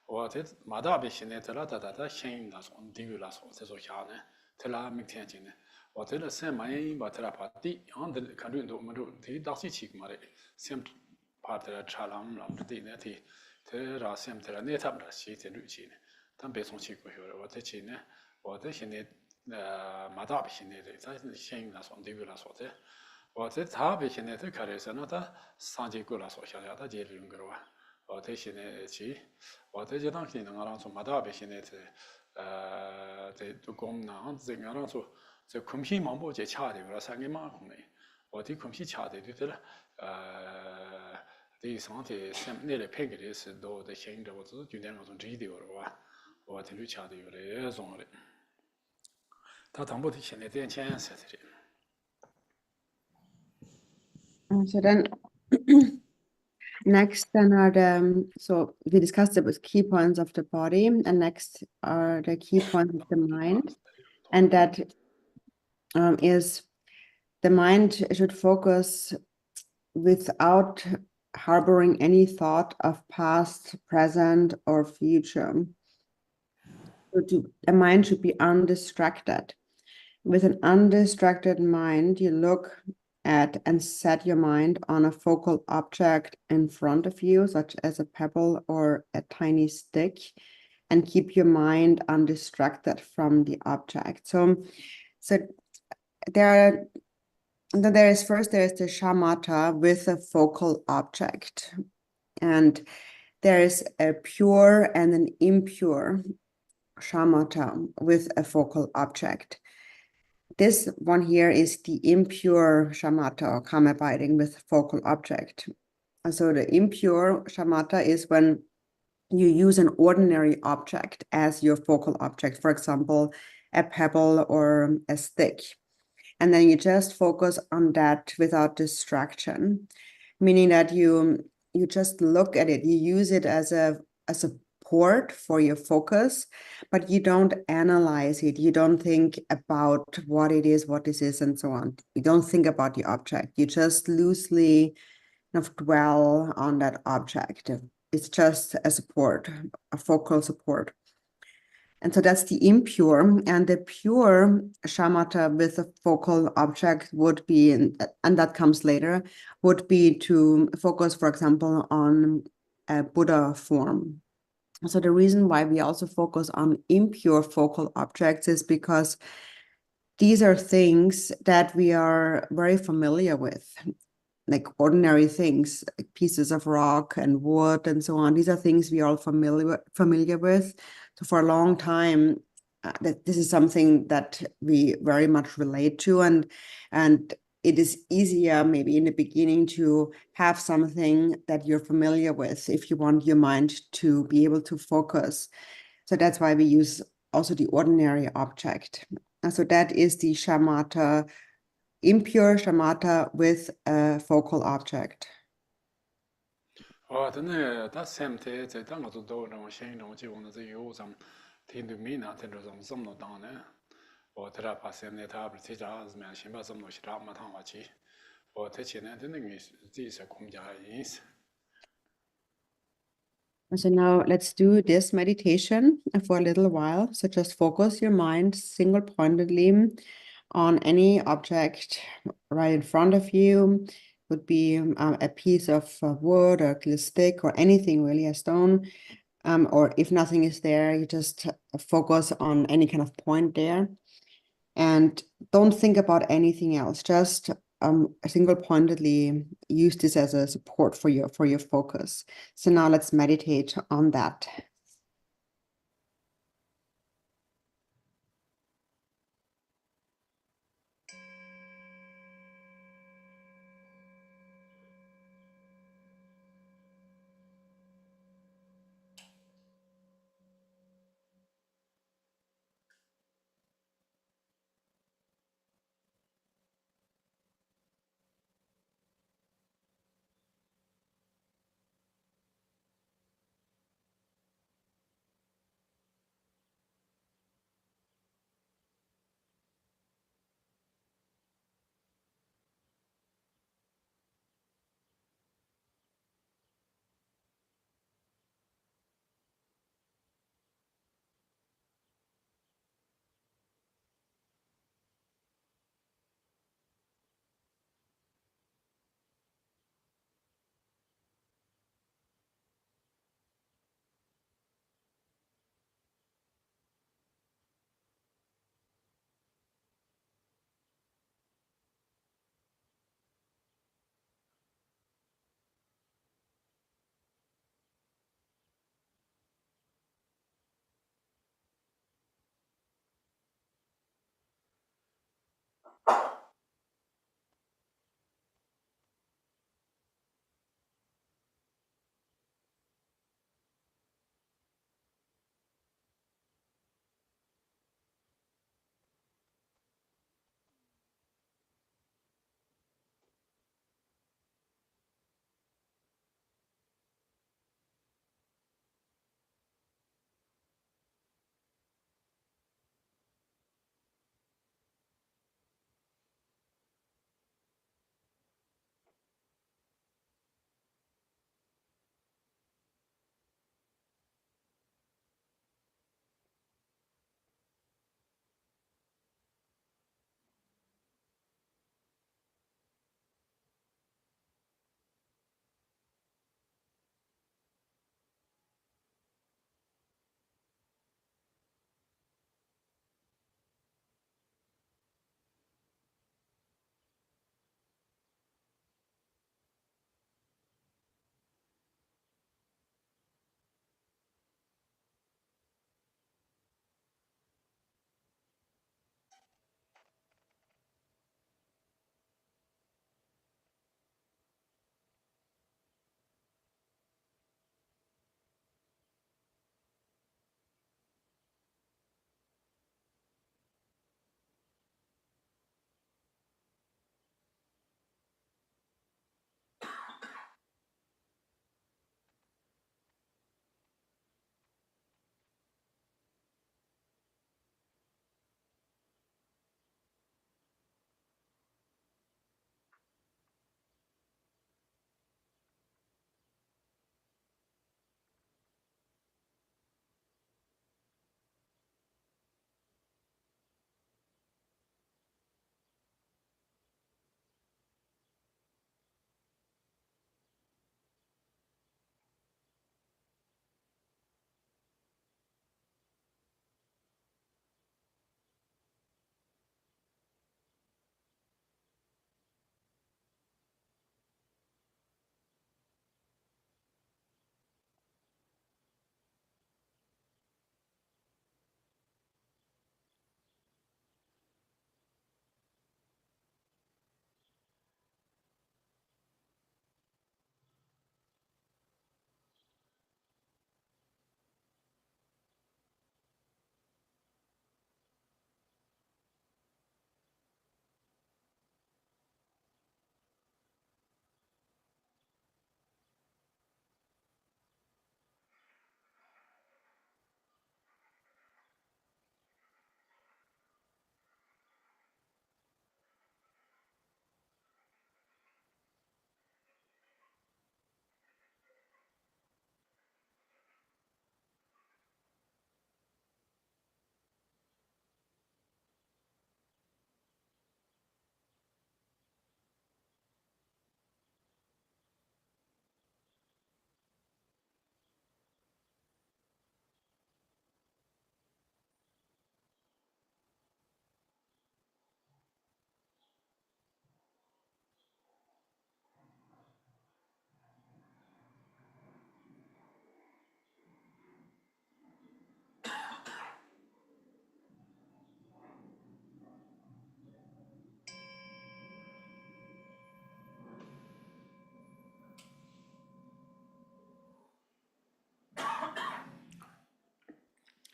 我这马大比现在这了他先那种地域那种这种下呢，这啦明天进呢，我这了三万把这啦把地，然后这看着都我们都这当时去嘛的，先把这查了这地呢这让先这了那他们这些这旅去呢，但别从去过去了，我这去呢，我这现在马大比现在的他先那种地域那种的，我这他比现在这开的是那他上级过来说想想他这里用个了吧。我这现在去，我这就当现在我让从马达贝现在在在都工那这我让说在空气忙不节掐的，我三个马空的，我的空气掐的对了，的上天三那来配给的是都在现在我只是就两个钟这一点了吧，我这里掐的有的种的，他当不的现在点钱是的。So then next then are the, so we discussed the key points of the body, and next are the key points of the mind. And that is the mind should focus without harboring any thought of past, present, or future. So a mind should be undistracted. With an undistracted mind, you look at and set your mind on a focal object in front of you, such as a pebble or a tiny stick, and keep your mind undistracted from the object. So there is the shamatha with a focal object, and there is a pure and an impure shamatha with a focal object. This one here is the impure shamatha or karma abiding with focal object. So the impure shamatha is when you use an ordinary object as your focal object, for example, a pebble or a stick. And then you just focus on that without distraction, meaning that you just look at it, you use it as a port for your focus, but you don't analyze it. You don't think about what it is, what this is, and so on. You don't think about the object. You just loosely kind of dwell on that object. It's just a support, a focal support. And so that's the impure, and the pure shamatha with a focal object would be, and that comes later, would be to focus, for example, on a Buddha form. So the reason why we also focus on impure focal objects is because these are things that we are very familiar with, like ordinary things, like pieces of rock and wood and so on. These are things we are all familiar with. So for a long time, that this is something that we very much relate to, and it is easier maybe in the beginning to have something that you're familiar with if you want your mind to be able to focus. So that's why we use also the ordinary object. And so that is the shamatha, impure shamatha with a focal object. 哦，真的，他现在在当个做到那种现那种情况，这有咱们听到没呢？听到咱们怎么当呢？我他那把现在他不是家怎么样？先把怎么去打嘛谈话去。我他现在真的是这是空家意思。So now let's do this meditation for a little while. So just focus your mind single-pointedly on any object right in front of you. Would be a piece of wood or a stick or anything really, a stone. Or if nothing is there, you just focus on any kind of point there. And don't think about anything else. Just single-pointedly use this as a support for your focus. So now let's meditate on that.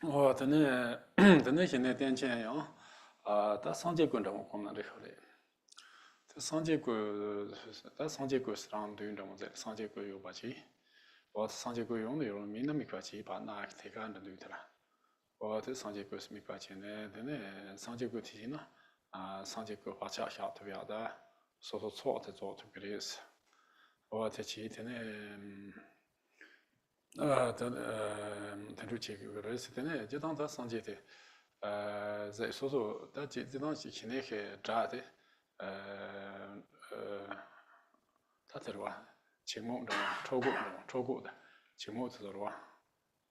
等现在点钱样，他上节棍着我光那里头嘞，这上节棍是让对着我在上节棍有把钱，我上节棍用的用，没那么块钱把那提干的对的了，我这上节棍是没块钱的，上节棍提醒了，上节棍把钱下头要的，说错的做这个意思，我这钱他就这个了，是的，就当他上节的。在说说，但这东西现在还炸的，他这话，清末的，超过的，清末这话，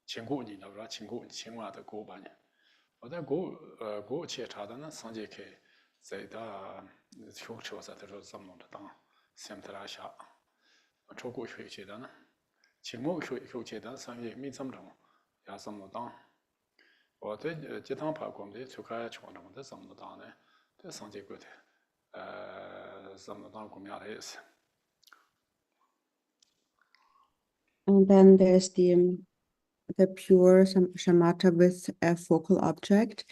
清过你了，清完的过半年，我在过去查的那上节课，在的球赛的时候怎么的当，想不来下，超过学期的呢，清末学期的上节没怎么着，也怎么当。我对这趟跑过的出开桥那么的怎么当呢？这上节过的，怎么当过面的意思？ And then there's the pure shamatha with a focal object,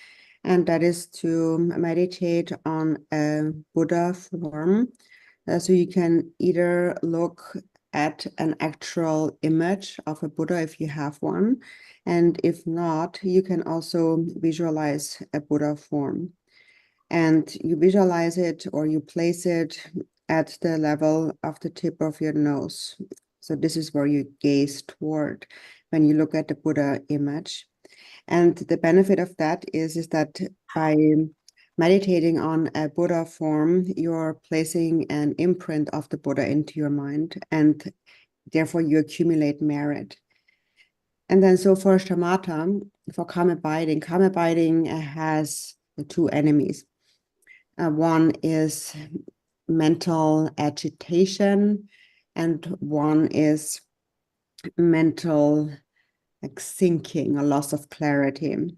and that is to meditate on a Buddha form. So you can either look at an actual image of a Buddha if you have one, and if not, you can also visualize a Buddha form. And you visualize it or you place it at the level of the tip of your nose. So this is where you gaze toward when you look at the Buddha image. And the benefit of that is that by meditating on a Buddha form, you're placing an imprint of the Buddha into your mind, and therefore you accumulate merit. And then so for shamatha, for calm abiding has two enemies. One is mental agitation, and one is mental like sinking, a loss of clarity.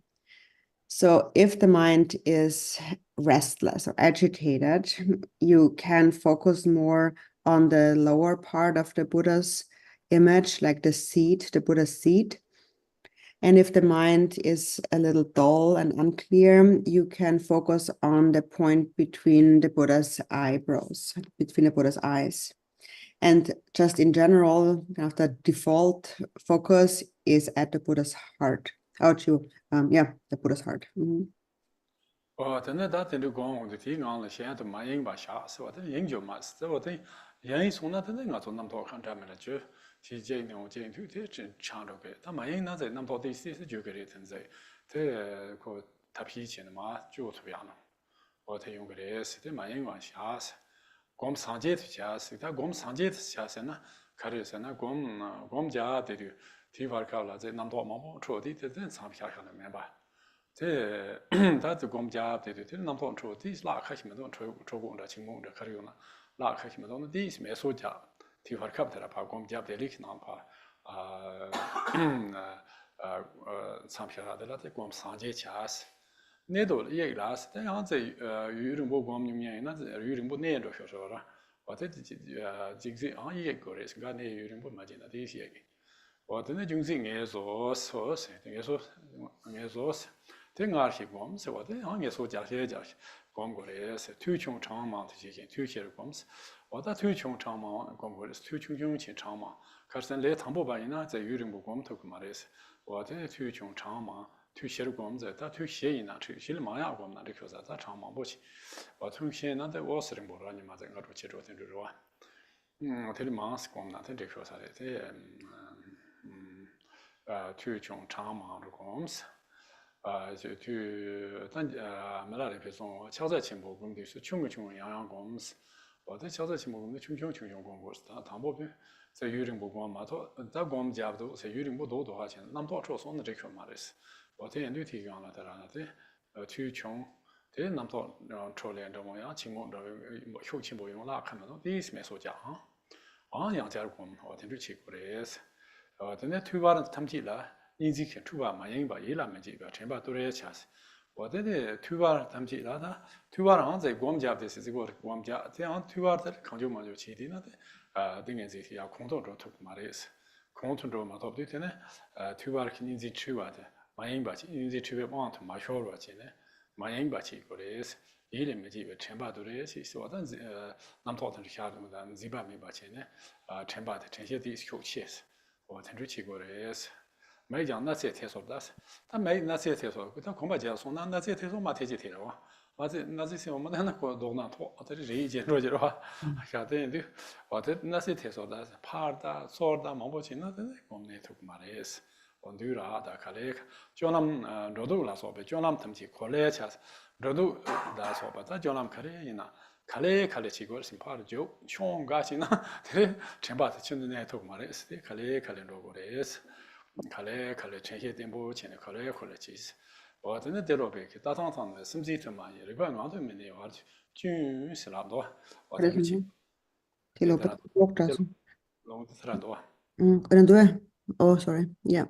So if the mind is restless or agitated, you can focus more on the lower part of the Buddha's image, like the seat, the Buddha's seat. And if the mind is a little dull and unclear, you can focus on the point between the Buddha's eyebrows, between the Buddha's eyes. And just in general, the default focus is at the Buddha's heart. The Buddha's heart.等到他等到讲我的提纲了，现在都没人把下，是吧？他研究嘛，是我等人一从那他那做那么多看咱们了，就其实这我这这真强着个，他没人那在那么多的事是就个的存在，这个他脾气的嘛就特别了，我他用个的是他没人往下是，光上街头下是，他光上街头下是呢，看的是那光家的地方看了在那么多毛毛车的，这真上下下来明白。这他这我们家对，这那么多这是哪开什么东抽工的、轻工的，可是有呢，哪开什么东西是没说家，提法看不得了，怕我们家别里去哪怕上票的了，这我们上街去是，那多也拉是，但像在有人不我们用那是有人不那着学说了，我这也过来是，俺那有人不没见到这些个，我这那就是爱做事，爱做事。这俺是光是我这行业所讲些讲些，光过来是推穷长忙这些推些的光是，我这推穷长忙光过来是推穷用钱长忙，可是来唐伯白呢在有人不光头个嘛的是，我这推穷长忙推些的光在，他推些人呢推些的忙呀光那的口子他长忙不起，我推些那在我是人不让你嘛在我这接着听着说，他的忙是光那他这口子的这推穷长忙的光是。但没那里别说，敲在前部工的是穷样公司，我在敲在前部工的穷公司，他不比在有人不光嘛，他光家不多，在有人不多多少钱，那么多说送的这个嘛的是，我这人都提纲了的啦，这去穷，这那么多抽连着我样，情况这后期不用那看不懂，第一是没说讲啊，养家的工，我听着去过的是，真的推把他们起来。你这看，推把嘛，人把一两没几个，全把都来吃是。我这里推把他们起来，他推把好像在我们家的是这个我们家，这样推把在康州嘛就起的那的，等于这些要空头着推嘛的意思，空头着嘛，他不对的呢，推把肯定是推把的， 마행 바치 인지 추베 마트 마쇼로 지네 마행 바치 고레스 이리 메지베 쳔바도레 시소던 남토던 샤도다 지바메 바치네 아 쳔바데 쳔셰디 스코치스 어 텐주치 고레스 매장 나세 테소다스 다 매일 나세 테소 그다 공바지야 손나 나세 테소 마테지 테로 맞아 나세 세오만 하나 거 도나 토 어디 레이제 로제로 하샤데인데 어디 나세 테소다스 파르다 소르다 뭐보치나 공네 토 마레스 온두라 다 칼레 조남 로도라서 베 조남 탐지 콜레차스 로도 다서 바다 조남 카레이나 칼레 칼레치고 심파르죠 총가시나 데 쳔바트 춘네 토 마레스 칼레 칼레 로고레스 칼레 쳔셰 템보 쳔네 칼레 콜레치스 어떤 데로베 따상상 심지트만 이거 나도 메네 와지 준 슬랍도 어떤 그래서 미치 딜로버 먹자서. 너무 스라도 그런 도에. Oh, sorry. Yeah.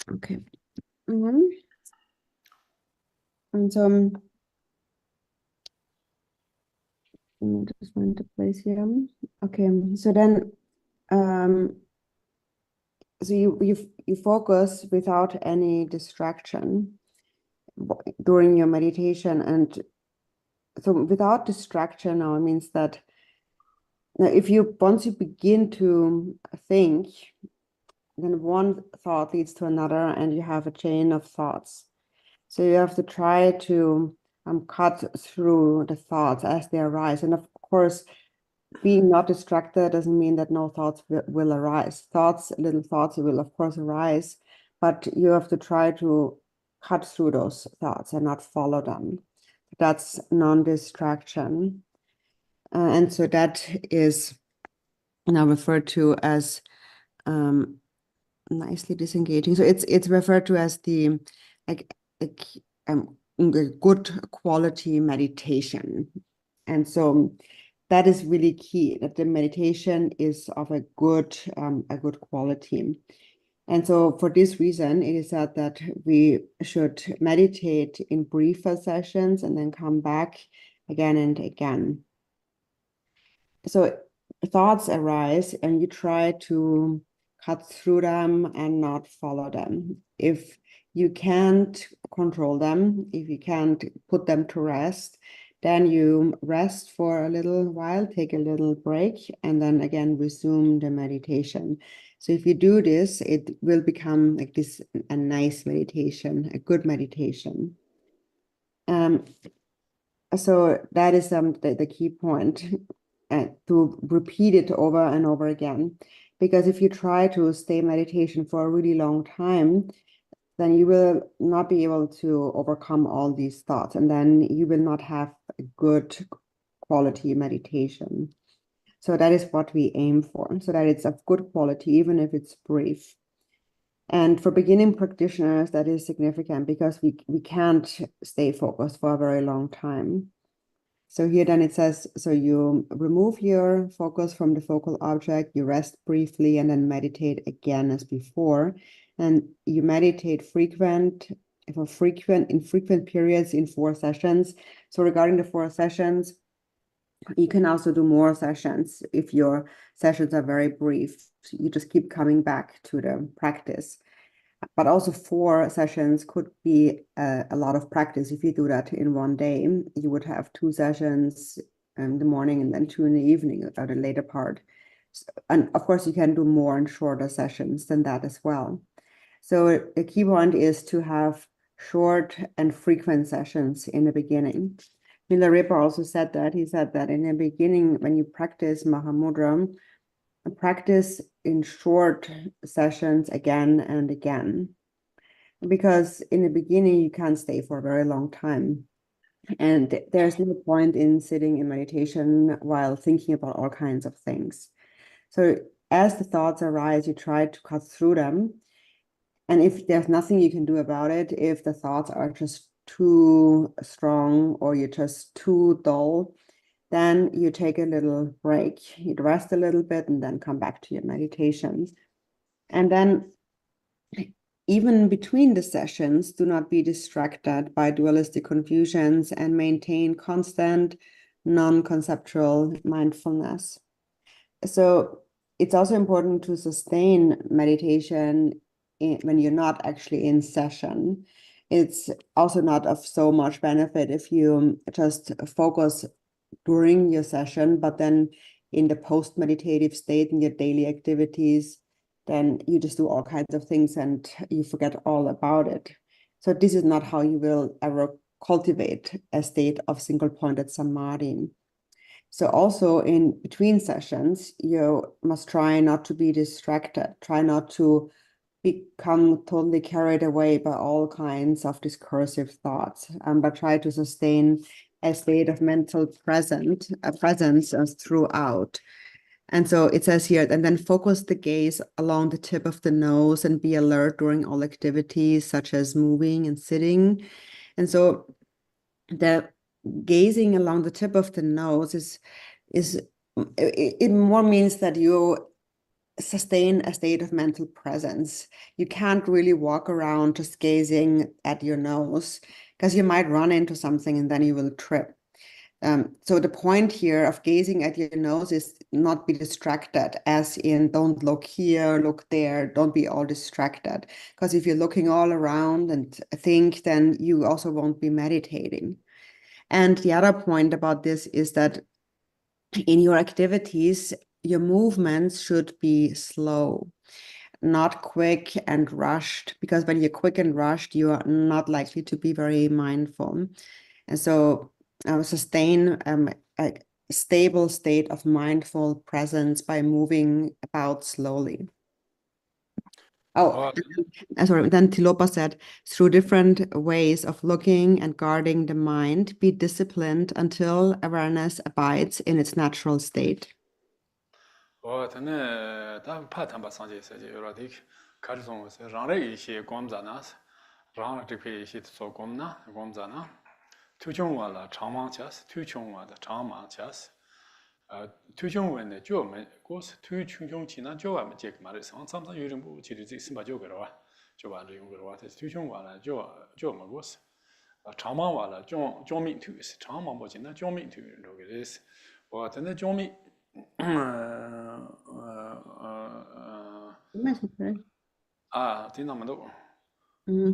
Okay. And let me just find the place here. Okay. So then, so you focus without any distraction during your meditation, and so without distraction now means that now once you begin to think, then one thought leads to another, and you have a chain of thoughts. So you have to try to cut through the thoughts as they arise. And of course, being not distracted doesn't mean that no thoughts will arise. Little thoughts will of course arise, but you have to try to cut through those thoughts and not follow them. That's non-distraction. And so that is now referred to as nicely disengaging. So it's referred to as the good quality meditation. And so that is really key, that the meditation is of a good quality. And so for this reason, it is said that we should meditate in briefer sessions and then come back again and again. So thoughts arise and you try to cut through them and not follow them. If you can't control them, if you can't put them to rest, then you rest for a little while, take a little break, and then again resume the meditation. So if you do this, it will become like this, a nice meditation, a good meditation. So that is the key point, to repeat it over and over again. Because if you try to stay meditation for a really long time, then you will not be able to overcome all these thoughts, and then you will not have a good quality meditation. So that is what we aim for, so that it's of good quality, even if it's brief. And for beginning practitioners, that is significant because we can't stay focused for a very long time. So here then it says, so you remove your focus from the focal object, you rest briefly, and then meditate again as before. And you meditate in frequent periods in 4 sessions. So regarding the 4 sessions, you can also do more sessions if your sessions are very brief. You just keep coming back to the practice. But also 4 sessions could be a lot of practice. If you do that in one day, you would have 2 sessions in the morning and then 2 in the evening or the later part. And of course, you can do more and shorter sessions than that as well. So the key point is to have short and frequent sessions in the beginning. Milarepa also said that. He said that in the beginning, when you practice Mahamudra, practice in short sessions again and again, because in the beginning you can't stay for a very long time, and there's no point in sitting in meditation while thinking about all kinds of things. So as the thoughts arise, you try to cut through them, and if there's nothing you can do about it, if the thoughts are just too strong or you're just too dull, then you take a little break, you rest a little bit, and then come back to your meditations. And then even between the sessions, do not be distracted by dualistic confusions and maintain constant non-conceptual mindfulness. So it's also important to sustain meditation when you're not actually in session. It's also not of so much benefit if you just focus during your session, but then in the post-meditative state in your daily activities, then you just do all kinds of things and you forget all about it. So this is not how you will ever cultivate a state of single-pointed samadhi. So also in between sessions, you must try not to be distracted, try not to become totally carried away by all kinds of discursive thoughts, but try to sustain a state of mental presence throughout. And so it says here, and then focus the gaze along the tip of the nose and be alert during all activities such as moving and sitting. And so the gazing along the tip of the nose is it more means that you sustain a state of mental presence. You can't really walk around just gazing at your nose because you might run into something and then you will trip. So the point here of gazing at your nose is not be distracted, as in don't look here, look there, don't be all distracted. Because if you're looking all around and think, then you also won't be meditating. And the other point about this is that in your activities, your movements should be slow, not quick and rushed, because when you're quick and rushed, you are not likely to be very mindful. And so sustain a stable state of mindful presence by moving about slowly. Oh, sorry. Then Tilopa said, through different ways of looking and guarding the mind, be disciplined until awareness abides in its natural state. 다 파탄바 상제세 요라딕 카르송스 랑레 이시 곰자나스 랑 드페 이시 소곰나 곰자나 투종와라 장망차스 투종와다 장망차스 투종원의 조면 고스 투충종치나 조와면 제 말을 상상상 요즘부 지리지 심바조거와 조와를 용거와 투종와라 조만 고스 장망와라 조민투스 장망보지나 조민투로 그래서 와한테 조민 디나만도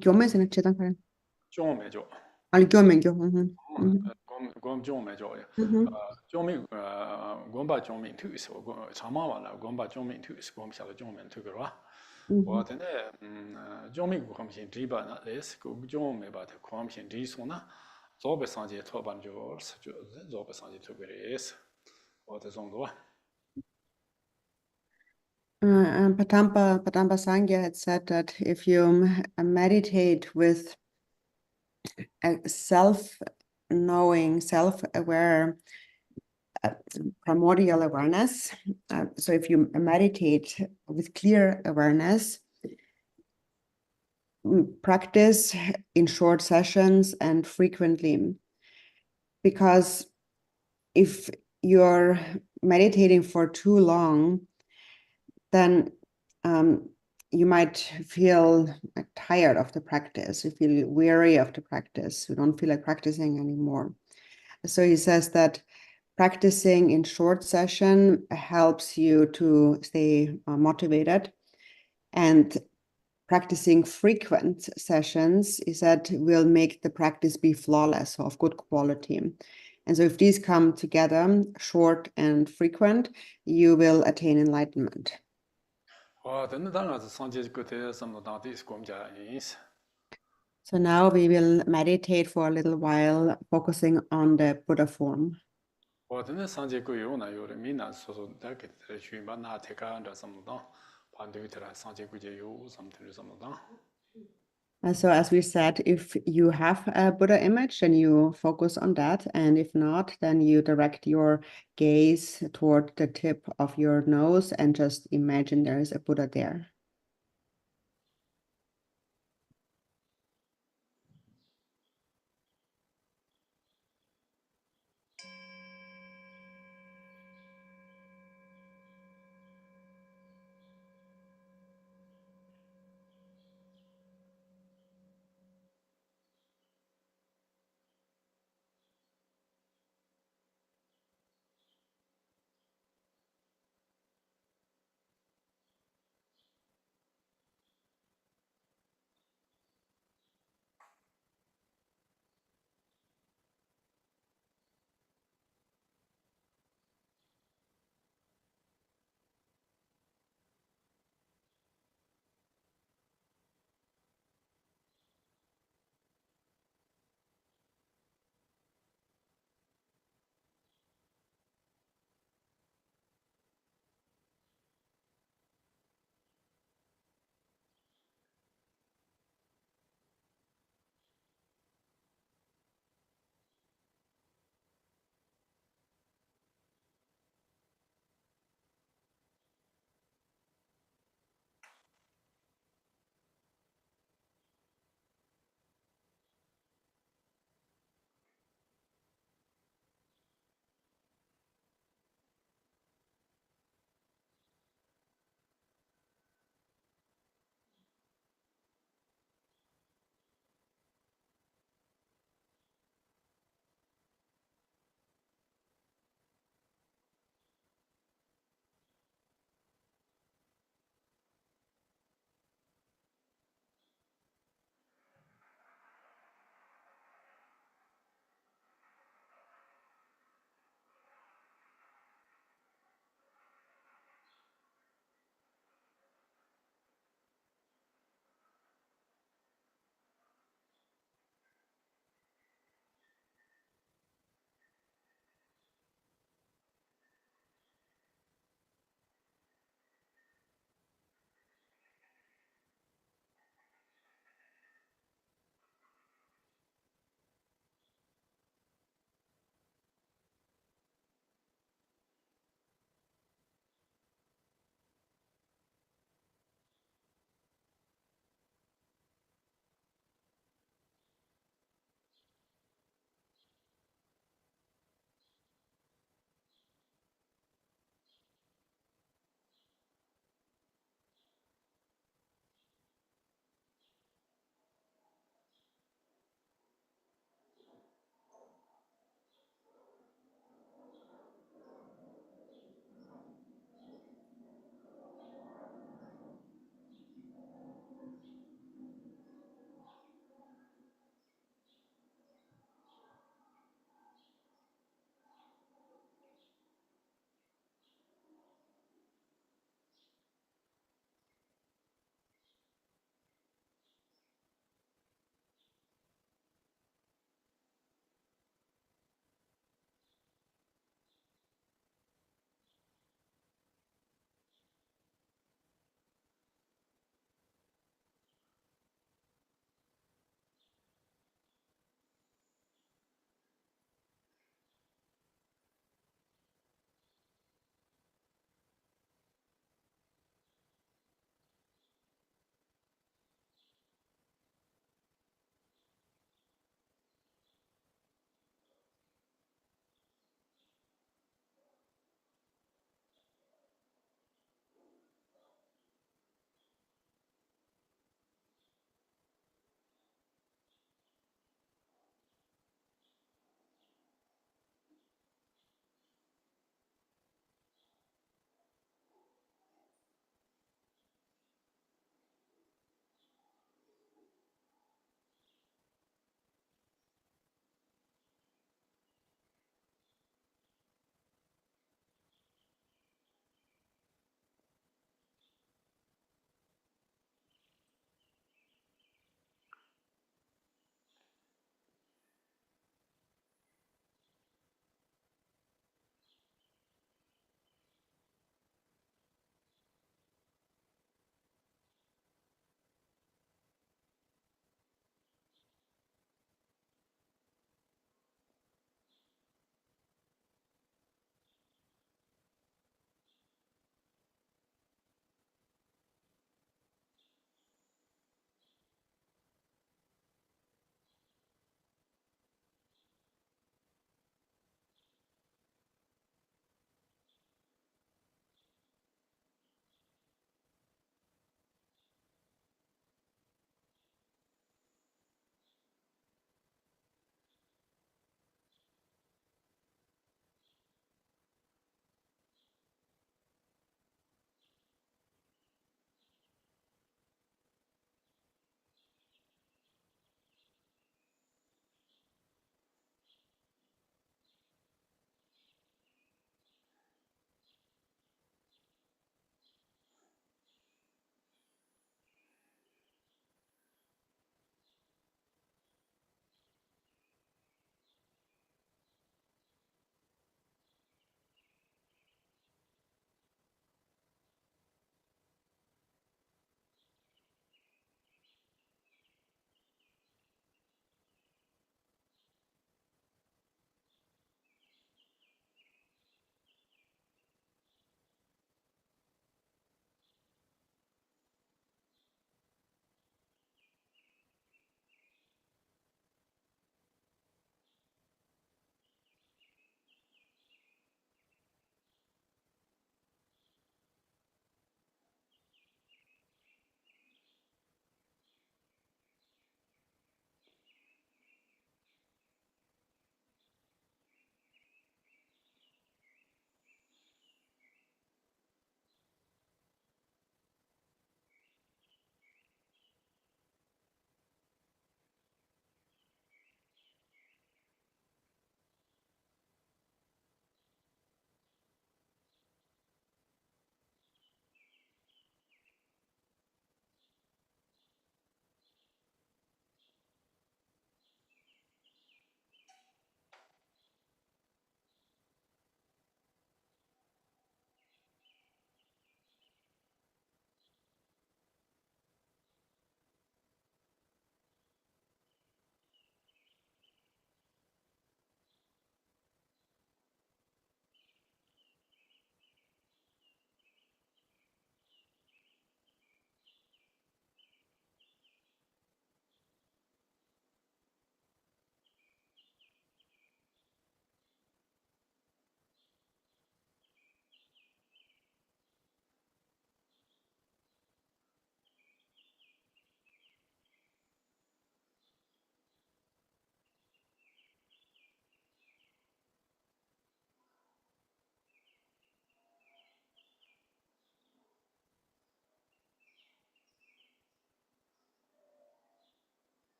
교매스는 제단 좀 해줘. 아니 교매교. 곰 좀 해줘요. 좀이 곰바 좀이 투스 참아와라 곰바 좀이 투스 곰샤도 좀은 투거와. 와한테 좀이 곰신 디바나 레스 좀 해봐도 곰신 디소나 조베 상제 토반조 조베 상제 투거레스. 와한테 정도와. Padamba Sangha had said that if you meditate with a self-knowing, self-aware primordial awareness, so if you meditate with clear awareness, practice in short sessions and frequently, because if you're meditating for too long, then you might feel tired of the practice, you feel weary of the practice, you don't feel like practicing anymore. So he says that practicing in short session helps you to stay motivated, and practicing frequent sessions is that will make the practice be flawless, so of good quality. And so if these come together, short and frequent, you will attain enlightenment. So now we will meditate for a little while, focusing on the Buddha form. So as we said, if you have a Buddha image, then you focus on that. And if not, then you direct your gaze toward the tip of your nose and just imagine there is a Buddha there.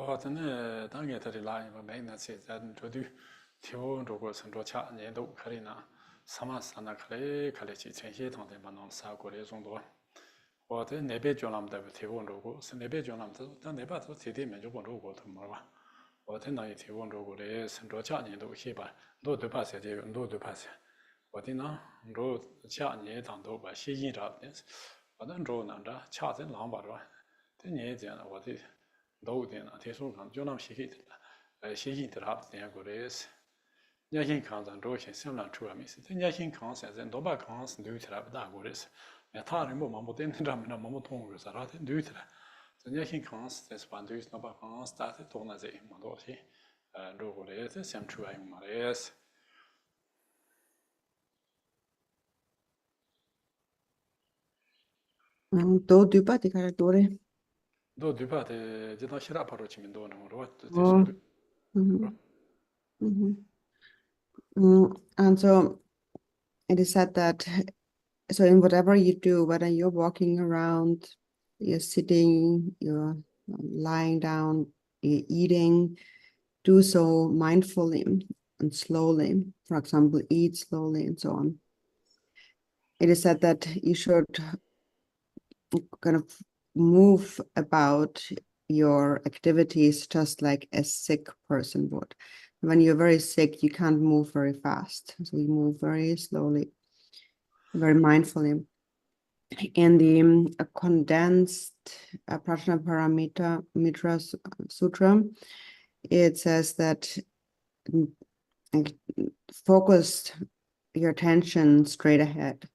저는 당에 들이라 뭐 매년 세자는 저도 태원으로 선조차 년도 그리나 사마사나 그래 갈래지 전시 통대 만원 사고래 정도 我在那边就那么的提问如果是那边就那么的，但那边都提的面就问如果他们吧，我在那一提问如果的，甚至家年都些吧，都对怕些的，都对怕些，我的呢，如家年当都把些印着，我那时候呢，这恰在狼吧着，这年间呢，我的都的呢，听说可能就那么些的，些印的了，点过来是。年轻康咱这些生产出来没事，这年轻康现在多把康是留起来不大过的是。他人不忙不点那么忙不通就是啥的留起来。这年轻康是在是反对那把康是打的多那些蛮多些，如果的这想出来嘛的是。Do dupa di kare dore.都对吧？的这到希腊跑到前面多呢，我说这是 Oh. 对，Mhm. Mhm. And so it is said that so in whatever you do, whether you're walking around, you're sitting, you're lying down, you're eating, do so mindfully and slowly. For example, eat slowly and so on. It is said that you should kind of move about your activities just like a sick person would. When you're very sick, you can't move very fast. So you move very slowly, very mindfully. In the condensed Prajnaparamita Mitra Sutra, it says that focus your attention straight ahead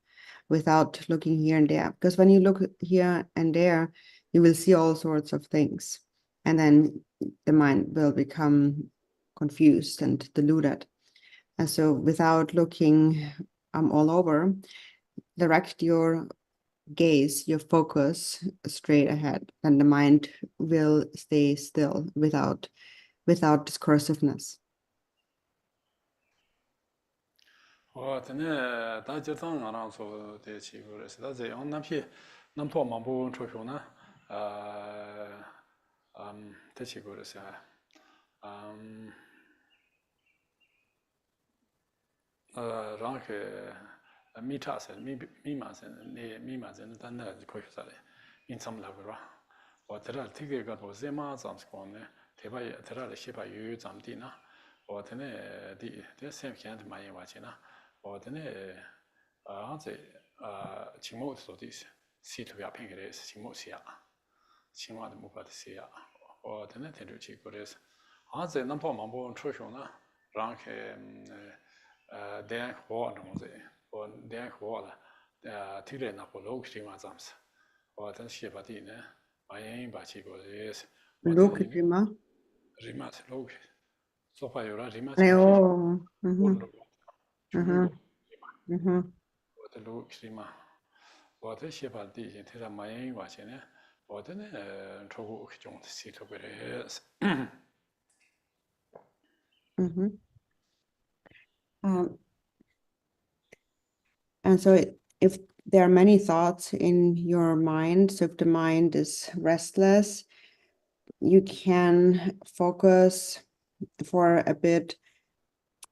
without looking here and there. Because when you look here and there, you will see all sorts of things. And then the mind will become confused and deluded. And so without looking all over, direct your gaze, your focus straight ahead, and the mind will stay still without discursiveness. 我真的大家当俺那说的起过来是，他这样那批那破嘛不出去呢，的起过来是，嗯。然后米茶是米嘛是那米嘛是那单的可以啥的，因怎么那个吧？我这了这个都是嘛怎么说呢？这把这了些把有怎么的呢？我这呢的三天他妈也完钱呢，我这呢这清末说的是西图亚片给的是清末西亚，清末的木巴的西亚，我这呢听着去过的是，这那跑嘛不出去呢，然后电话东西，我电话了，提来那不老起嘛咱们是，我等西巴的呢，把人把起过来是，我等你Lokajima. 人嘛是老起，说话有了人嘛是老起，Oh. 我了，全部了，Mhm. 我的老起嘛，我的西巴的现在他买人话钱呢，我的呢，出国去种西头过来是。Mhm. And so if there are many thoughts in your mind, so if the mind is restless, you can focus for a bit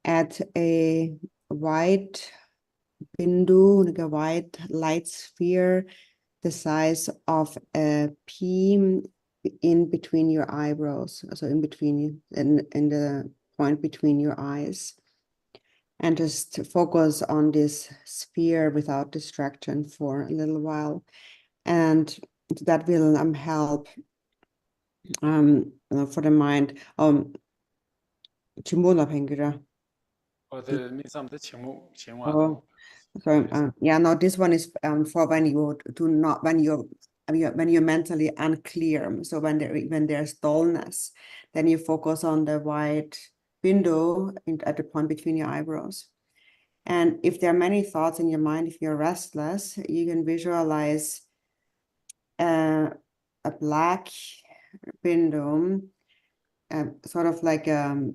at a white bindu, like a white light sphere, the size of a pea in between your eyebrows, so in between, in the point between your eyes. And just focus on this sphere without distraction for a little while. And that will help for the mind. Chimbola Pengira. 我的你咱们的情目情话的 Oh, sorry. Yeah, no, this one is for when you do not, when you're mentally unclear. So when there's dullness, then you focus on the white window at the point between your eyebrows. And if there are many thoughts in your mind, if you're restless, you can visualize a black window, sort of like a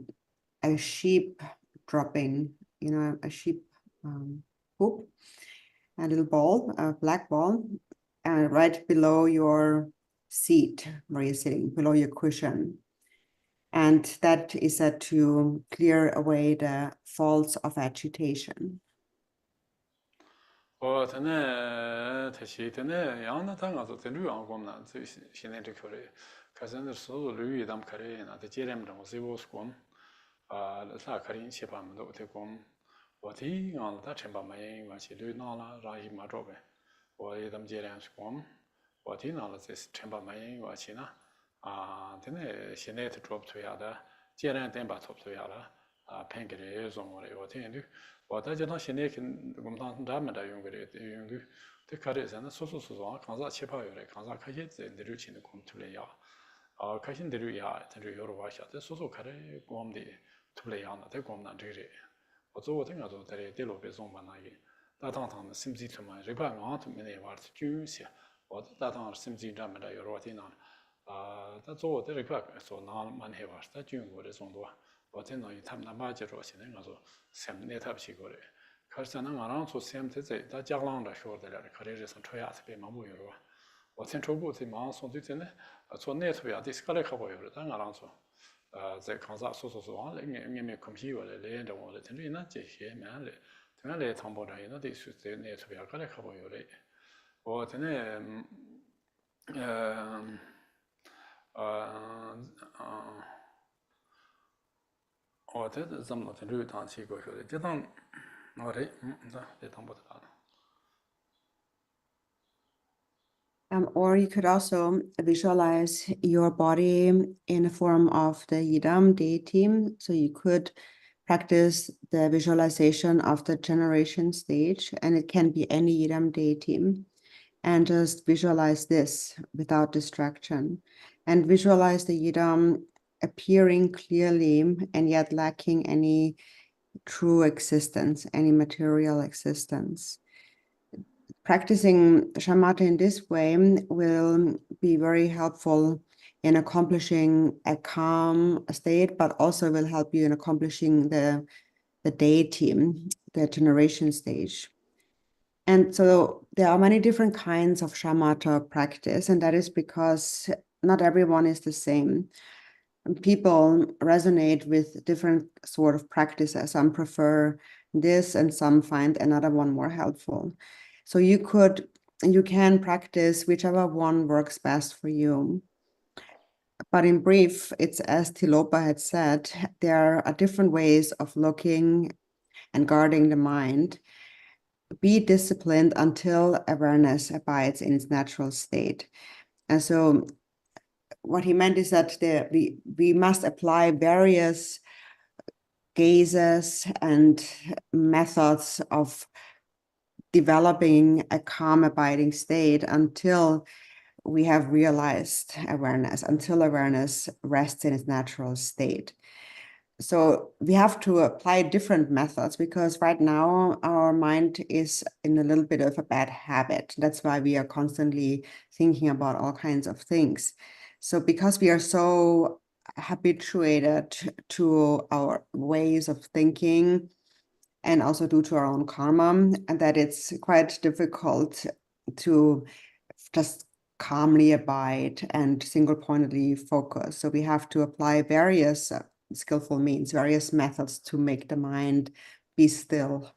sheep dropping, a sheep poop, a little ball, a black ball, and right below your seat where you're sitting, below your cushion. And that is said to clear away the faults of agitation. 다시 양나 당가서 들으안 겁나 신의 그래 가서는 서로 류이 담 그래 나 제렘도 세보스콘 사카린 시밤도 되고 어디 안다 쳔바마이 마치 류나라 라이 마로베 어디 담 제렘스콘 어디 나라 제 쳔바마이 와치나 되네 신의 드롭 돼야다 제렘 템바 톱 돼야라 팽게레 좀으로 어디 와다잖아 신의 공단 담다 용거래 용거 대가래서는 소소소소 강사 체파요래 강사 카시에 내려치는 공투래야 카신들이야 들이 여러 와샤데 소소 카레 공음디 투래야나 대 공단 되게 어쩌고 생각도 되게 대로 배송 만나게 다당당 심지트만 리바가 아트면에 와르 주시 어디 다당 심지 담다 여러 와티나 다저 되게 그래서 나만 해 왔다 중국의 정도 어제는 이 탐나 맞으러 시는 가서 샘네 탑시고래 가서는 알아서 샘테제 다 장랑다 쇼들을 거래에서 쳐야서 배 마무리로 어젠 초보지 마음 손짓네 저 네트워크 디스컬레 하고요 당 알아서 제 강사 소소소 안 이게 컴퓨터에 레인도 원래 되는 제시에만 되는 탐보다에는 디스 네트워크 거래 하고요 어제는 Or you could also visualize your body in the form of the Yidam deity. So you could practice the visualization of the generation stage, and it can be any Yidam deity. And just visualize this without distraction. And visualize the Yidam appearing clearly and yet lacking any true existence, any material existence. Practicing shamatha in this way will be very helpful in accomplishing a calm state, but also will help you in accomplishing the deity, the generation stage. And so there are many different kinds of shamatha practice, and that is because not everyone is the same. People resonate with different sort of practices. Some prefer this and some find another one more helpful. So you can practice whichever one works best for you. But in brief, it's as Tilopa had said, there are different ways of looking and guarding the mind. Be disciplined until awareness abides in its natural state. And so what he meant is that we must apply various gazes and methods of developing a calm, abiding state until we have realized awareness, until awareness rests in its natural state. So we have to apply different methods because right now our mind is in a little bit of a bad habit. That's why we are constantly thinking about all kinds of things. So because we are so habituated to our ways of thinking and also due to our own karma, and that it's quite difficult to just calmly abide and single-pointedly focus. So we have to apply various skillful means, various methods to make the mind be still.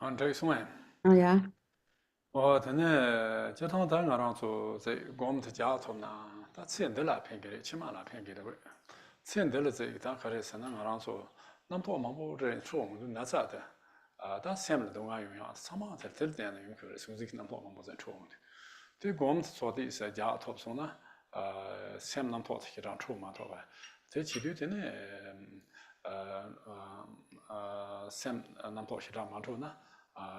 Oh yeah. sem nam tot hiran chu ma to ba te chi du de ne sem nam to hiran ma to na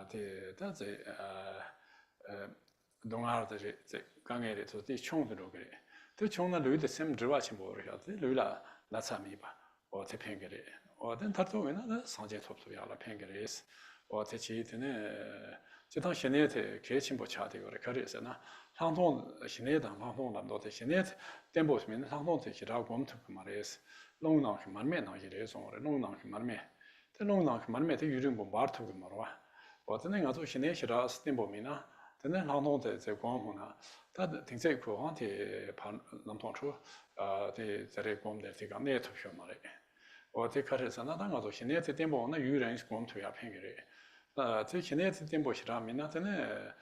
de da ze dong ar de ze gang ge de to de chong de ro ge de chong na lu de sem zwa chi mo ro ya de lu la la sa mi ba o te pen ge de o den ta to na de sang je top to ya la pen ge de is o te chi de ne 제 당시에 때 개침보 차대고 그래서나 상동 신내당 상동남도 대신에 템보스면 상동 대시라고 검토 그 말에서 농낭 말면 나기래 송으로 농낭 말면 때 농낭 말면 때 유령 뭐 말토 그 말와 어떤 애가 또 신내시라 스템보미나 근데 나도 제 공부나 다 등색 고한테 반 남통초 대 저래 공대 제가 내 투표 말에 어디 가서 나다가도 신의 때문에 유人공투야 편기래 제 신의 때문이라면 나는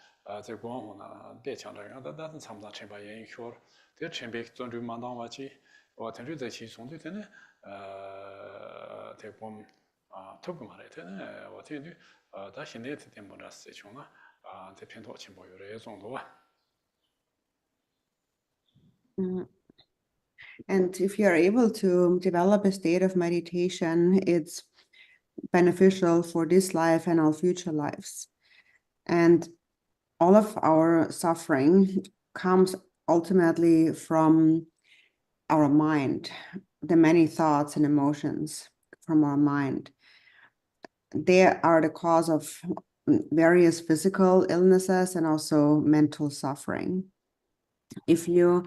제 공부나 대창을 다다 참다 참바 연휴 대 챔백 전주 만당와지 전주 제 시송도 되네 대본 토금 말에 되네 어떻게 다 신의 때문에 쓰죠나 대편도 뭐 요래 정도와 Mm. And if you are able to develop a state of meditation, it's beneficial for this life and all future lives. And all of our suffering comes ultimately from our mind, the many thoughts and emotions from our mind. They are the cause of various physical illnesses and also mental suffering. If you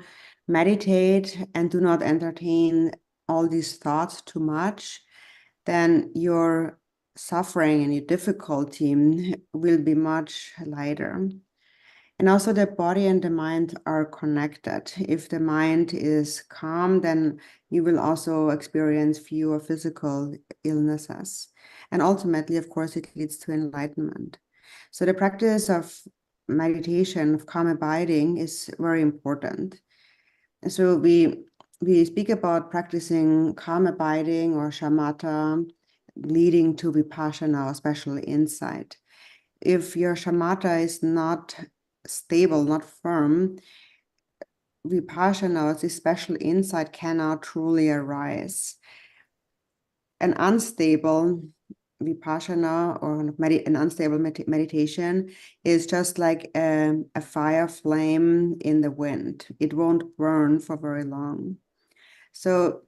meditate and do not entertain all these thoughts too much, then your suffering and your difficulty will be much lighter. And also the body and the mind are connected. If the mind is calm, then you will also experience fewer physical illnesses. And ultimately, of course, it leads to enlightenment. So the practice of meditation, of calm abiding, is very important. And so we speak about practicing calm abiding or shamatha, leading to vipassana or special insight. If your shamatha is not stable, not firm, vipassana, this special insight cannot truly arise. An unstable vipassana or an unstable meditation is just like a fire flame in the wind. It won't burn for very long. So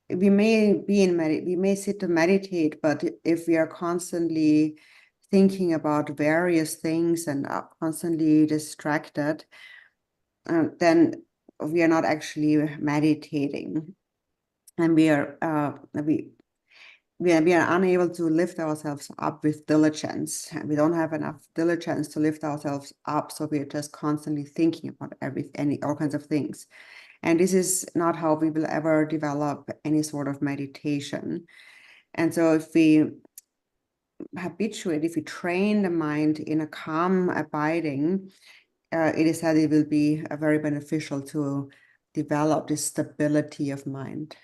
we may sit to meditate, but if we are constantly thinking about various things and are constantly distracted, then we are not actually meditating, and we are unable to lift ourselves up with diligence. We don't have enough diligence to lift ourselves up, so we are just constantly thinking about all kinds of things. And this is not how we will ever develop any sort of meditation. And so if we habituate, if we train the mind in a calm abiding, it is said it will be very beneficial to develop this stability of mind.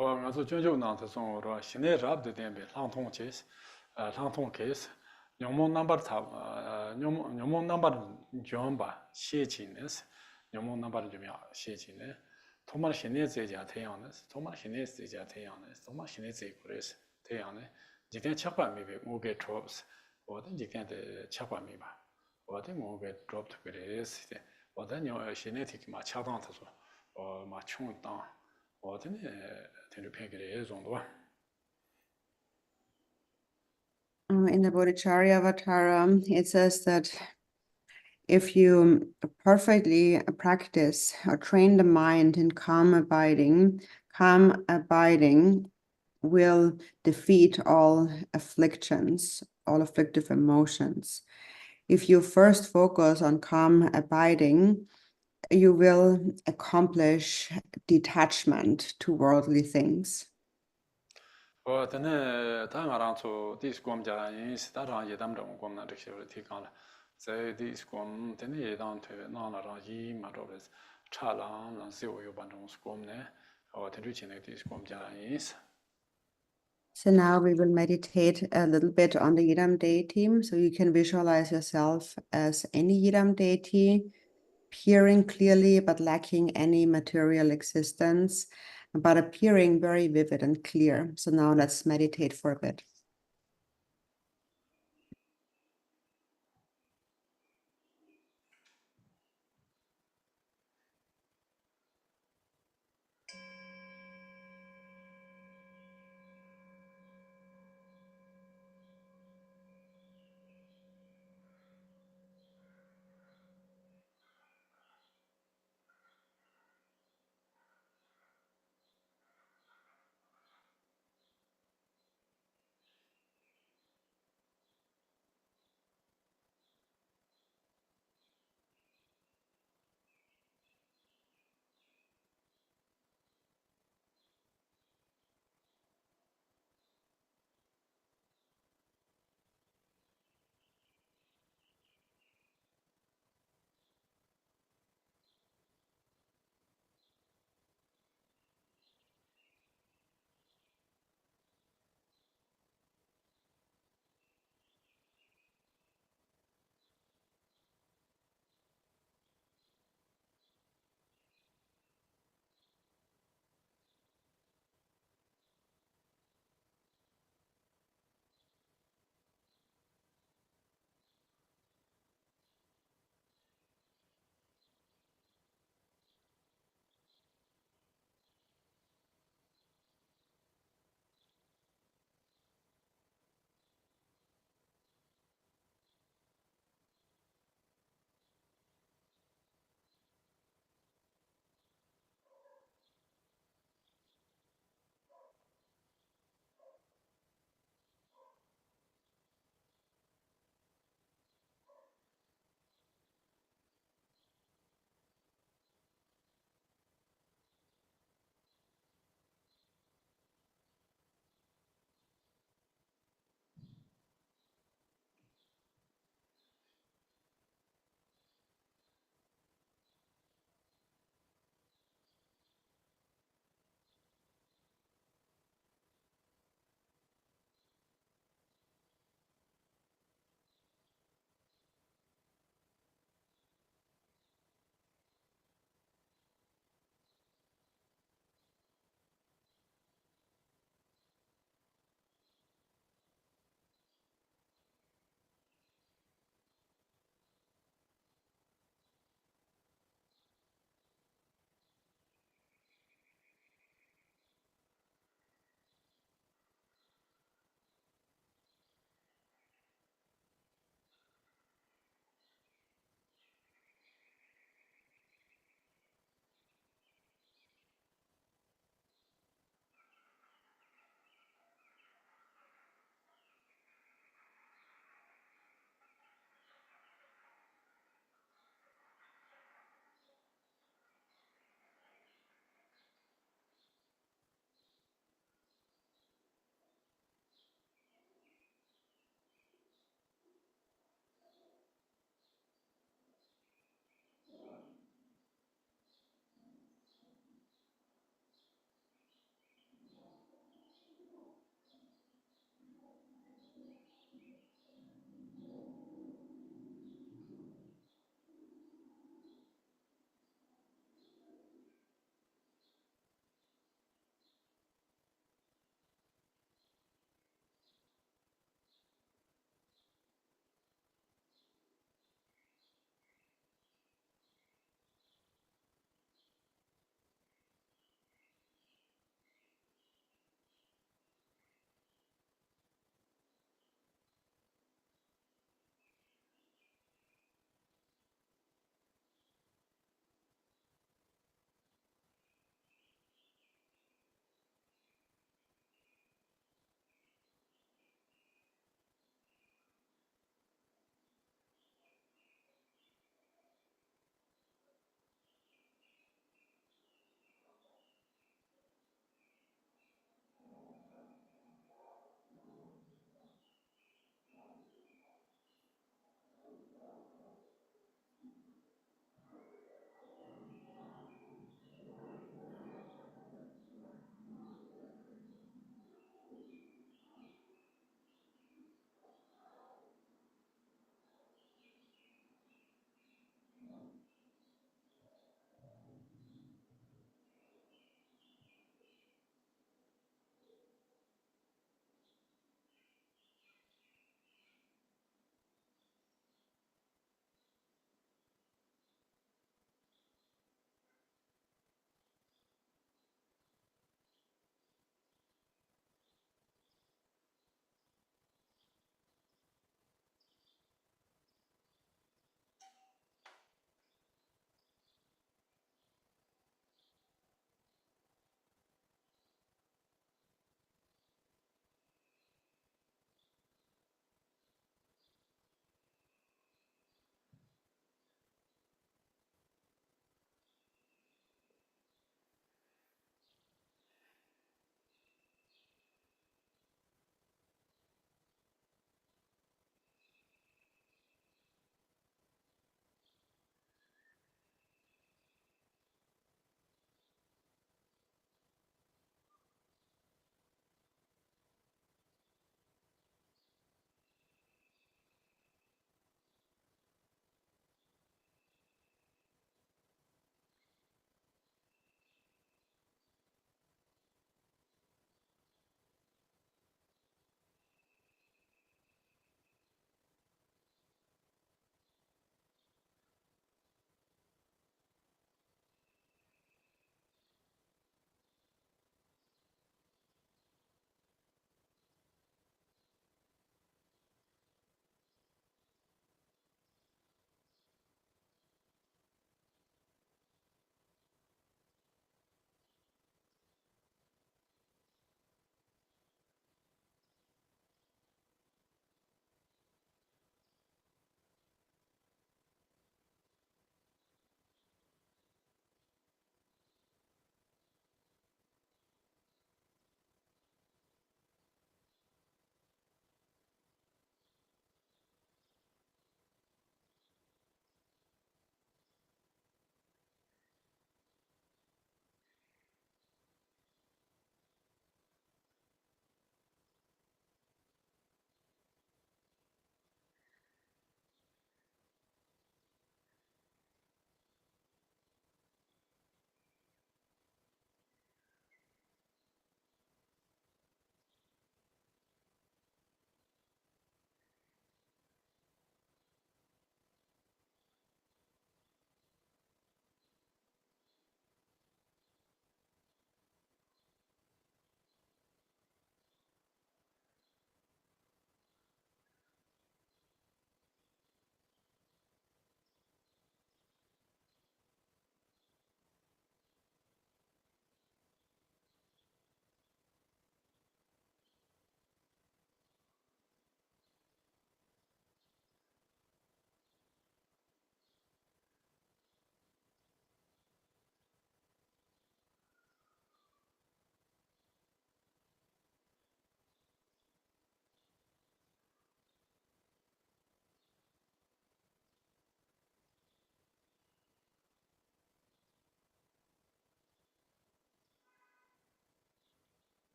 我전주 나한테送我说 신의 rab도 된비 상통 제스 상통 케이스 녀몬 넘버 타 녀몬 넘버 좀바 시진네스 녀몬 넘버 좀 시진네 토마 신의 제자 태양네스 토마 신의 제자 태양네스 토마 신의 제그레스 태양네 지금 착반미베 오게 드롭스 어떤 지금데 착반미바 어떤 오게 드롭트 그레스 어떤 녀 신의 티키 마 차단타서 마 총당 어떤 In the Bodhicharya Avatara, it says that if you perfectly practice or train the mind in calm abiding will defeat all afflictions, all afflictive emotions. If you first focus on calm abiding, you will accomplish detachment to worldly things. 저는 당아랑초 디스콤자인 스타랑 예담정 공나 르시를 티간라 제 디스콤 되는 예담 되 나나랑 이 마로레스 차랑 란세오요 반정 스콤네 대주치네 디스콤자인 So now we will meditate a little bit on the Yidam deity. So you can visualize yourself as any Yidam deity, appearing clearly but lacking any material existence, but appearing very vivid and clear. So now let's meditate for a bit.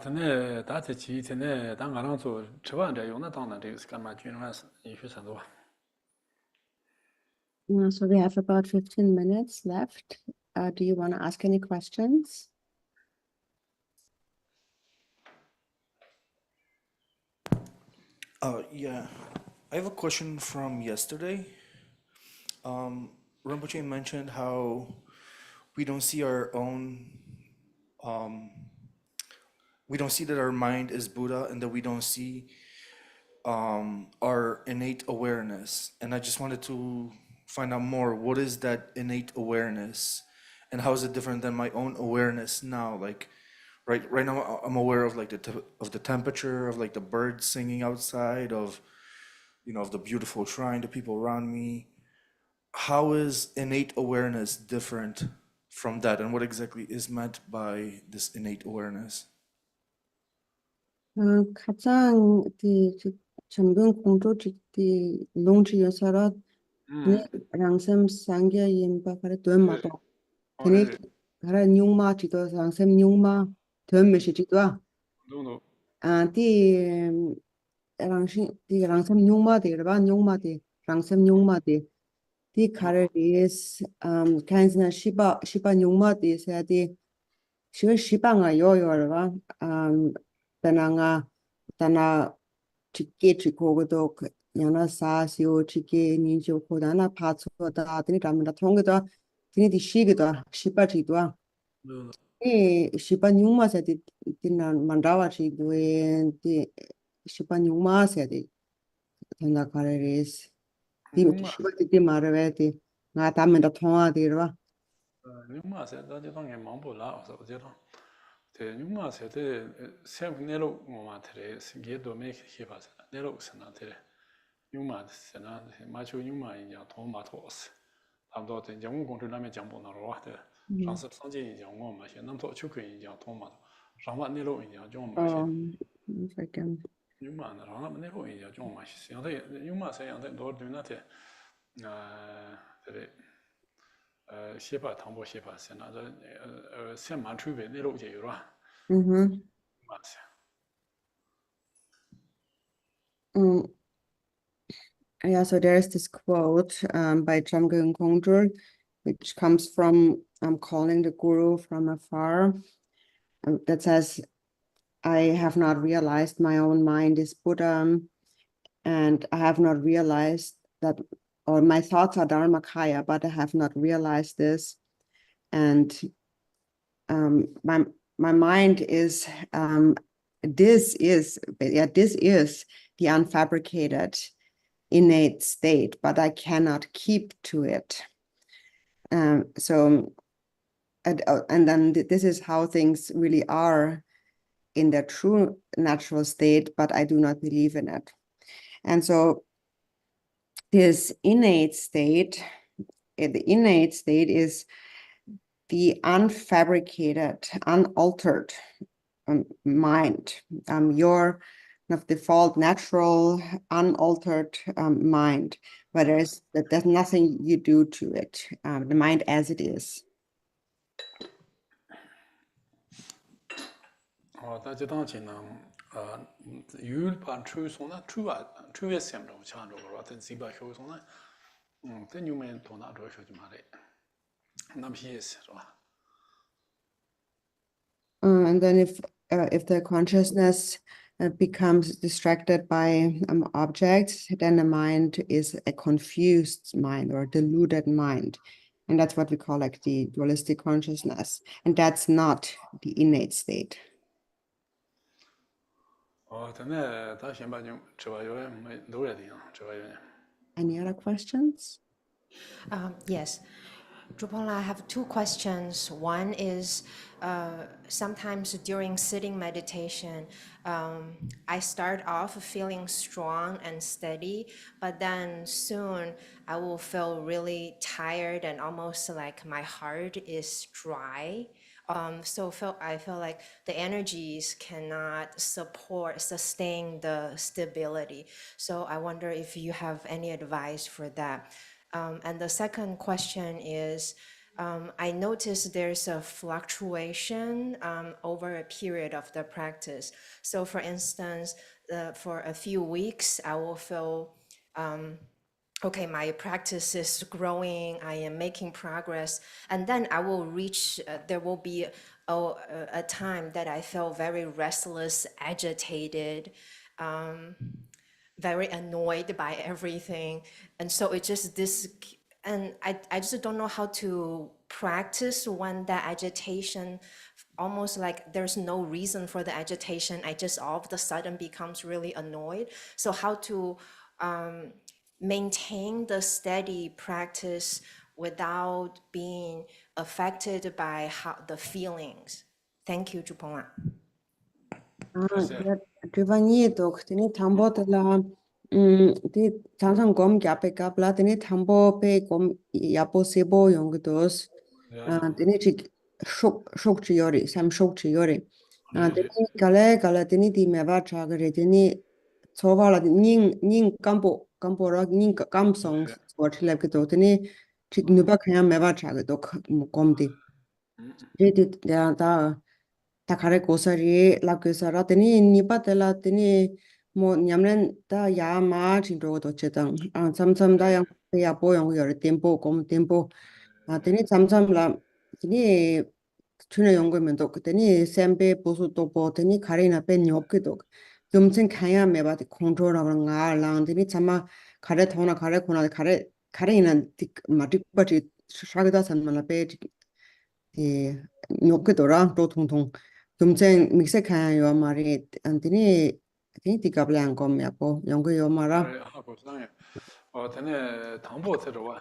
tene da te chi tene da nga rang zo chwa de yong na dang na de ska ma jun ran yi shu san do. So we have about 15 minutes left. Do you want to ask any questions? Yeah, I have a question from yesterday. Rinpoche mentioned how we don't see our own, we don't see that our mind is Buddha and that we don't see our innate awareness. And I just wanted to find out more. What is that innate awareness, and how is it different than my own awareness now? Like, right now, I'm aware of like of the temperature, of like the birds singing outside, of of the beautiful shrine, the people around me. How is innate awareness different from that, and what exactly is meant by this innate awareness? 가장 전분 공조직디 농지 여서로 네 랑섬 상계 임바 가래 돈마도 테네 가래 뉴마 지도 랑섬 뉴마 돈 메시지도 아디 랑신 디 랑섬 뉴마 데르바 뉴마 디 랑섬 뉴마 디 가래 is 간스나 시바 뉴마 디 세디 시방아 요요르바 베나가 다나 chique chicogo yana sasio chique ninjo kodana patsoda tini ramda thongda tini di shigda shipachidwa shipa nyuma sa di tina mandawa chidwe di shipa nyuma sa di tanda kareres di shipa di marwe di nga tamenda thonga dirwa Nyuma se da je dang ye mang bu la so je dang. Te nyuma se de se ne lo mo ma tere ge do me ke ba se ne lo se na tere. Nyuma se na ma chu nyuma yin jiang tong ma to se. 差不多在人工工程那边讲不那罗的，上次上届演讲我嘛些，那么多就可以讲通嘛，上晚内陆演讲讲嘛些，有嘛呢，上那么内陆演讲讲嘛些，现在有嘛些，现在多对那些，这里写法唐博写法是那个先满储备内陆就有了，嘛些。Yeah, so there's this quote by Jamgon Kongtrul, which comes from calling the guru from afar, that says, I have not realized my own mind is Buddha, and I have not realized that, or my thoughts are Dharmakaya, but I have not realized this. And my mind is, this is the unfabricated innate state, but I cannot keep to it. And then this is how things really are in their true natural state, but I do not believe in it. And so this innate state, the innate state is the unfabricated, unaltered mind, your default, natural, unaltered mind, where there's nothing you do to it, the mind as it is. 大家当前呢，有把抽送呢，抽也想着强着了，但是把抽送呢，这你们多拿着手就嘛嘞，那批是吧？And then if the consciousness becomes distracted by objects, then the mind is a confused mind or a deluded mind. And that's what we call like the dualistic consciousness. And that's not the innate state. Any other questions? Yes. Drupal, I have two questions. One is sometimes during sitting meditation, I start off feeling strong and steady, but then soon I will feel really tired and almost like my heart is dry. So I feel like the energies cannot sustain the stability. So I wonder if you have any advice for that. And the second question is, I noticed there's a fluctuation over a period of the practice. So for instance, for a few weeks, I will feel, okay, my practice is growing, I am making progress, and then I will reach, there will be a time that I feel very restless, agitated, very annoyed by everything. And so it's just this, and I just don't know how to practice when that agitation, almost like there's no reason for the agitation. I just all of a sudden becomes really annoyed. So how to maintain the steady practice without being affected by the feelings. Thank you, Chupongla. Drivani dok tini thambo tala ti changsang gom gyape kapla tini thambo pe gom yapo sebo yongdos tini chik shok chi yori sam shok chi yori tini gale tini di meba chagare tini tsowala ning kampo ra ning kamsong swachilab kito tini chik nuba kaya meba chagadok gomdi ta kare kosari la kosara teni nipa tela teni mo nyamlen ta ya ma chindro do chetang samsam da yang ya bo yang yor tempo kom tempo teni samsam la teni chune yong go men do teni sembe bosu to bo teni kare na pe nyok ke do 좀chen kaya me ba control ra nga lang teni chama kare thona kare khona kare ina ma dik ba chi shagda san ma la pe 이 욕그더라 또 통통 금쟁 믹색한 요 말이 안티니 디가블랑 검야고 연구 요 말아 하고 그다음에 전에 당보 들어와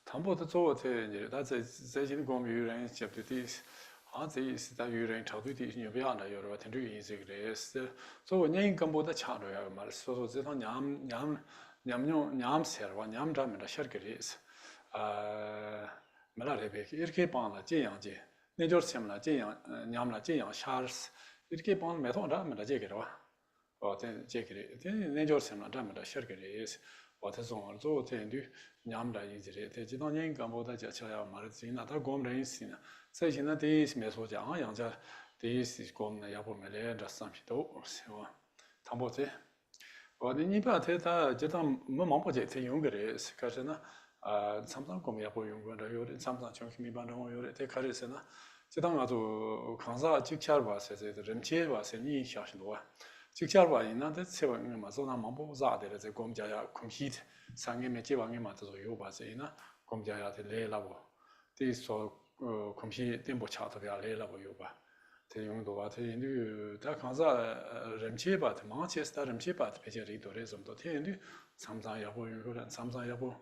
당보도做的你他在这个公寓人接的这是在有人潮对的有不样的有了挺对这个的是所以人根本的强着要嘛说这趟냠 ser wa 냠 담에 다 셔그리스 말아래베 이렇게 방라 제양제 내저 셈라 제양 냠라 제양 샤르스 이렇게 방 메토다 메다 제게로 제게리 내저 셈라 담에 다 셔그리스 와ተ송 저 텐디 냠다 이지레 대지도년 간보다 자차야 말지나 다 곰레인스나 세신나 대스메 소자 양자 대스 곰나 야보메레 자삼피도 세와 담보제 니바 대다 제다 뭐망보제 대용거레스 가서나 삼성 공야보 연구를 요래 삼성 정심이 반응을 요래 대가리스나 제당아도 강사 직찰 봐서 rem체 봐서 니 샤신도와 직찰 봐 있는데 세번에 맞서나 망보자들 제 공자야 컴히트 상임의 지방에 맞춰서 요 봐서이나 공자야 레라고 뒤서 컴히 템포 차트가 레라고 요봐 대용도 와 대인도 다 강사 rem체 봐 망체스타 rem체 봐 배제리 도레좀도 대인도 삼성 야보 연구는 삼성 야보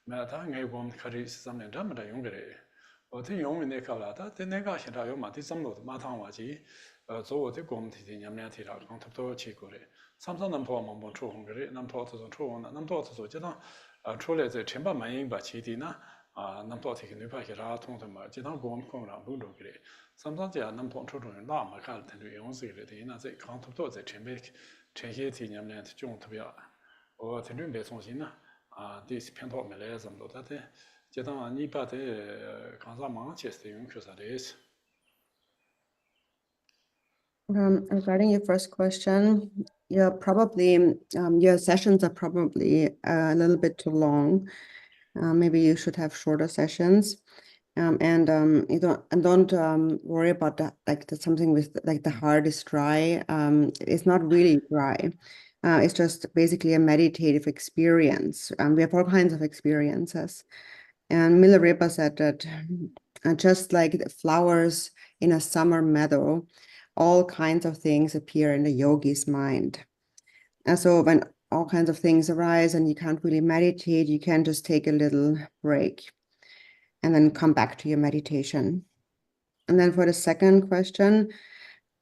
매다 내고 카리 시스템에 담다 용거래 어떤 용문에 가라다 내가 싫어요 마티 점도 마탕 와지 저어데 공티지 냠냐티라 공탑도 치고래 삼성 남포만 뭐 초홍거래 남포도 초홍나 남포도 제가 초래제 전반 많이 바치디나 남포티게 누파기라 통통마 제가 공공라 부도 그래 삼성제 남포 초초는 나마 갈 텐데 용스게 되나 제 공탑도 제 전배 전시티 냠냐티 좀特别tendu be songxin this pianto mele zamdo tate jedang ni pa de kansa ma cheste yung kyosa des. Regarding your first question, you're probably your sessions are probably a little bit too long. Maybe you should have shorter sessions. And you don't worry about that, like something with like the heart is dry. It's not really dry. It's just basically a meditative experience. We have all kinds of experiences. And Milarepa said that just like the flowers in a summer meadow, all kinds of things appear in the yogi's mind. And so when all kinds of things arise and you can't really meditate, you can just take a little break and then come back to your meditation. And then for the second question,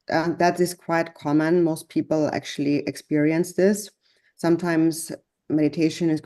that is quite common. Most people actually experience this. Sometimes meditation is going